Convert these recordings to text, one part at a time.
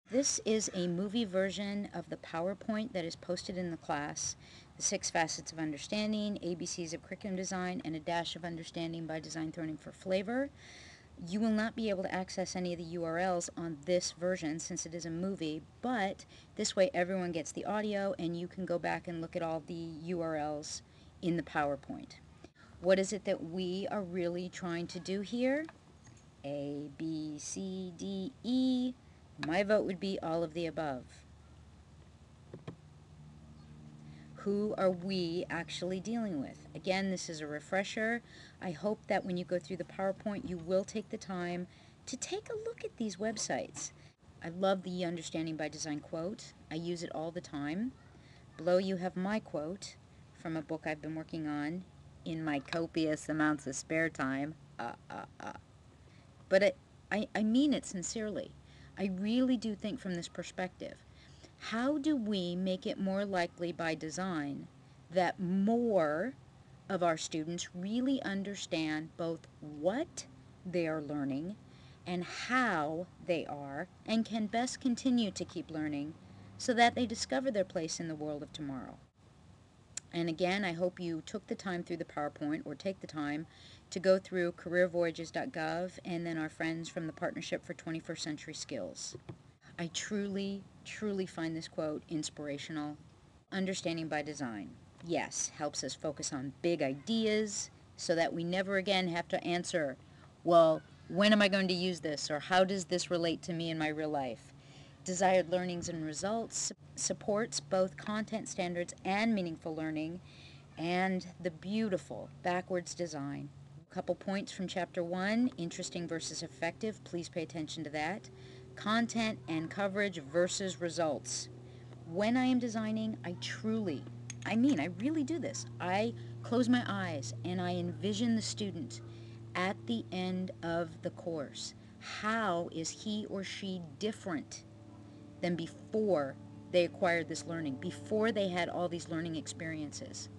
This is a movie version of the PowerPoint that is posted in the class. The 6 facets of understanding, ABCs of curriculum design, and a dash of understanding by design throwing for flavor. You will not be able to access any of the URLs on this version since it is a movie, but this way everyone gets the audio and you can go back and look at all the URLs in the PowerPoint. What is it that we are really trying to do here? A, B, C, D, E. My vote would be all of the above. Who are we actually dealing with? Again, this is a refresher. I hope that when you go through the PowerPoint, you will take the time to take a look at these websites. I love the Understanding by Design quote. I use it all the time. Below you have my quote from a book I've been working on in my copious amounts of spare time. But I mean it sincerely. I really do think from this perspective. How do we make it more likely by design that more of our students really understand both what they are learning and how they are and can best continue to keep learning so that they discover their place in the world of tomorrow? And again, I hope you took the time through the PowerPoint or take the time to go through careervoyages.gov and then our friends from the Partnership for 21st Century Skills. I truly, truly find this quote inspirational. Understanding by design, yes, helps us focus on big ideas so that we never again have to answer, well, when am I going to use this, or how does this relate to me in my real life? Desired learnings and results supports both content standards and meaningful learning, and the beautiful backwards design. A couple points from Chapter 1, interesting versus effective. Please pay attention to that. Content and coverage versus results. When I am designing, I really do this. I close my eyes and I envision the student at the end of the course. How is he or she different than before they acquired this learning, before they had all these learning experiences?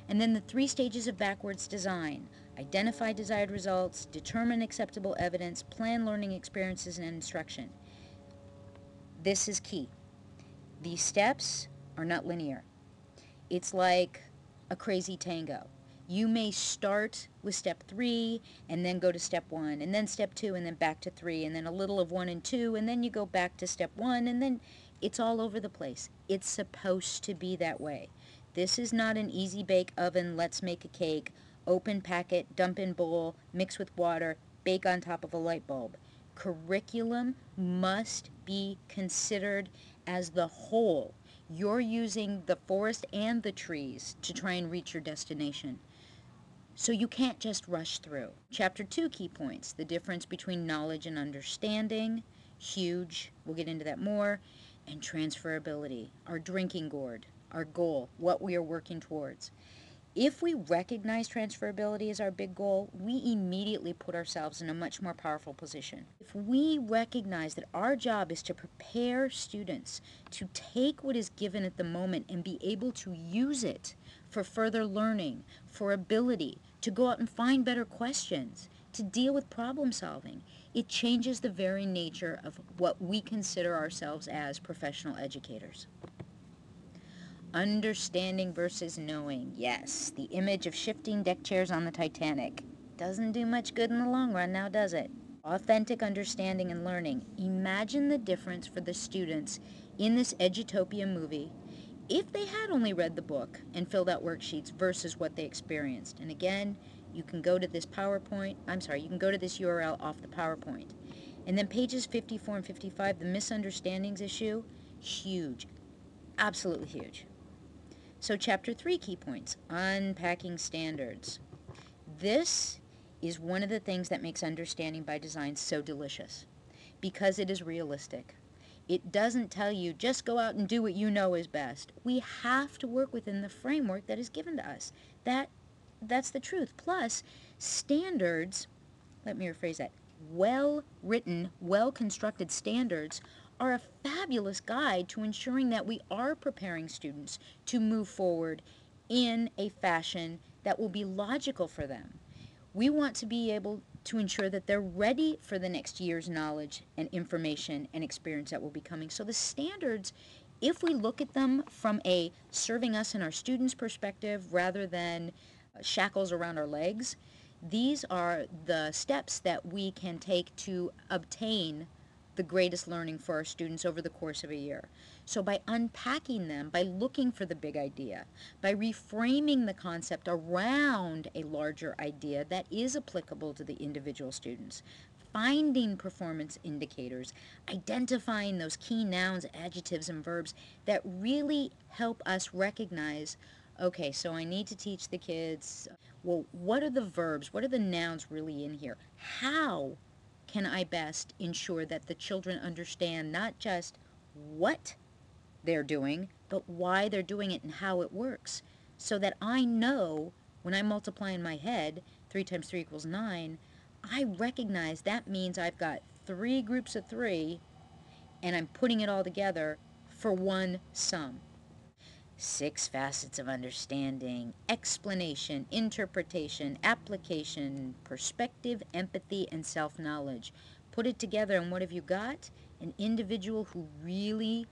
And then the 3 stages of backwards design: identify desired results, determine acceptable evidence, plan learning experiences and instruction. This is key. These steps are not linear. It's like a crazy tango. You may start with step 3 and then go to step 1 and then step 2 and then back to 3 and then a little of 1 and 2 and then you go back to step 1 and then it's all over the place. It's supposed to be that way. This is not an easy bake oven, let's make a cake, open packet, dump in bowl, mix with water, bake on top of a light bulb. Curriculum must be considered as the whole. You're using the forest and the trees to try and reach your destination. So you can't just rush through. Chapter 2 key points: the difference between knowledge and understanding, huge, we'll get into that more, and transferability, our drinking gourd, our goal, what we are working towards. If we recognize transferability as our big goal, we immediately put ourselves in a much more powerful position. If we recognize that our job is to prepare students to take what is given at the moment and be able to use it for further learning, for ability, to go out and find better questions, to deal with problem solving, it changes the very nature of what we consider ourselves as professional educators. Understanding versus knowing. Yes, the image of shifting deck chairs on the Titanic. Doesn't do much good in the long run now, does it? Authentic understanding and learning. Imagine the difference for the students in this Edutopia movie if they had only read the book and filled out worksheets versus what they experienced. And again, you can go to this you can go to this URL off the PowerPoint. And then pages 54 and 55, the misunderstandings issue, huge. Absolutely huge. So Chapter 3 key points, unpacking standards. This is one of the things that makes Understanding by Design so delicious, because it is realistic. It doesn't tell you just go out and do what you know is best. We have to work within the framework that is given to us. That's the truth. Plus, standards, let me rephrase that, well-written, well-constructed standards are a fabulous guide to ensuring that we are preparing students to move forward in a fashion that will be logical for them. We want to be able to ensure that they're ready for the next year's knowledge and information and experience that will be coming. So the standards, if we look at them from a serving us and our students perspective rather than shackles around our legs, these are the steps that we can take to obtain the greatest learning for our students over the course of a year. So by unpacking them, by looking for the big idea, by reframing the concept around a larger idea that is applicable to the individual students, finding performance indicators, identifying those key nouns, adjectives, and verbs that really help us recognize, okay, so I need to teach the kids, well, what are the verbs? What are the nouns really in here? How can I best ensure that the children understand not just what they're doing, but why they're doing it and how it works, so that I know when I multiply in my head 3 times 3 equals 9, I recognize that means I've got 3 groups of 3 and I'm putting it all together for one sum. 6 facets of understanding: explanation, interpretation, application, perspective, empathy, and self-knowledge. Put it together, and what have you got? An individual who really,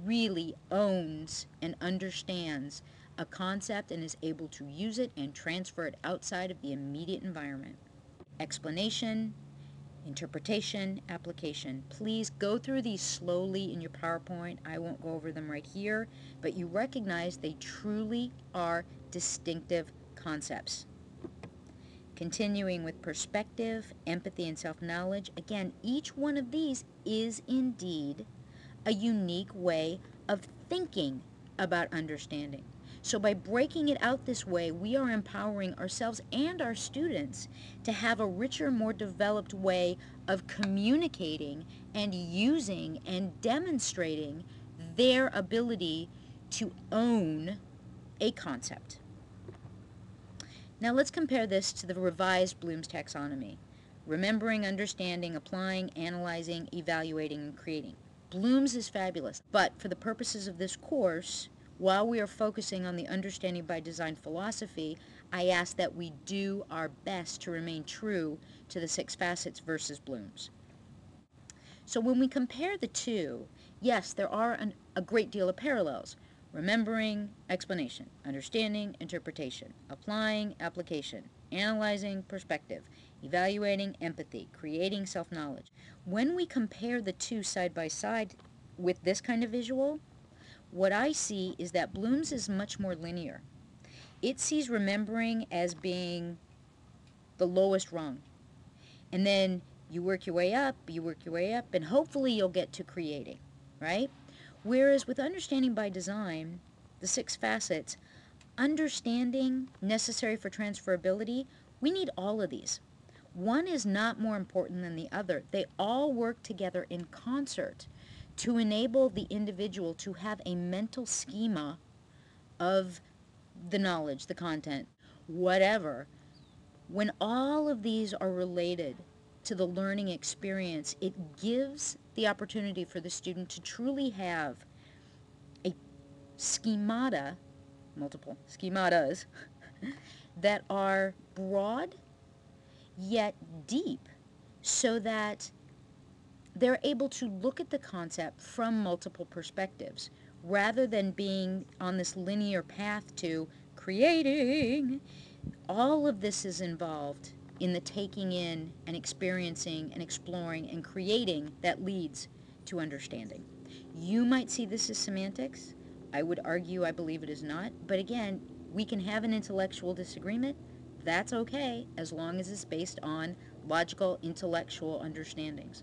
really owns and understands a concept and is able to use it and transfer it outside of the immediate environment. Explanation, interpretation, application. Please go through these slowly in your PowerPoint. I won't go over them right here, but you recognize they truly are distinctive concepts. Continuing with perspective, empathy, and self-knowledge. Again, each one of these is indeed a unique way of thinking about understanding. So by breaking it out this way, we are empowering ourselves and our students to have a richer, more developed way of communicating and using and demonstrating their ability to own a concept. Now let's compare this to the revised Bloom's taxonomy: remembering, understanding, applying, analyzing, evaluating, and creating. Bloom's is fabulous, but for the purposes of this course, while we are focusing on the understanding by design philosophy, I ask that we do our best to remain true to the 6 facets versus Bloom's. So when we compare the two, yes, there are a great deal of parallels. Remembering, explanation; understanding, interpretation; applying, application; analyzing, perspective; evaluating, empathy; creating, self-knowledge. When we compare the two side by side with this kind of visual, what I see is that Bloom's is much more linear. It sees remembering as being the lowest rung. And then you work your way up, and hopefully you'll get to creating, right? Whereas with understanding by design, the 6 facets, understanding necessary for transferability, we need all of these. One is not more important than the other. They all work together in concert to enable the individual to have a mental schema of the knowledge, the content, whatever. When all of these are related to the learning experience, it gives the opportunity for the student to truly have a schemata, multiple schematas, that are broad yet deep, so that they're able to look at the concept from multiple perspectives rather than being on this linear path to creating. All of this is involved in the taking in and experiencing and exploring and creating that leads to understanding. You might see this as semantics. I would argue I believe it is not. But again, we can have an intellectual disagreement. That's okay, as long as it's based on logical, intellectual understandings.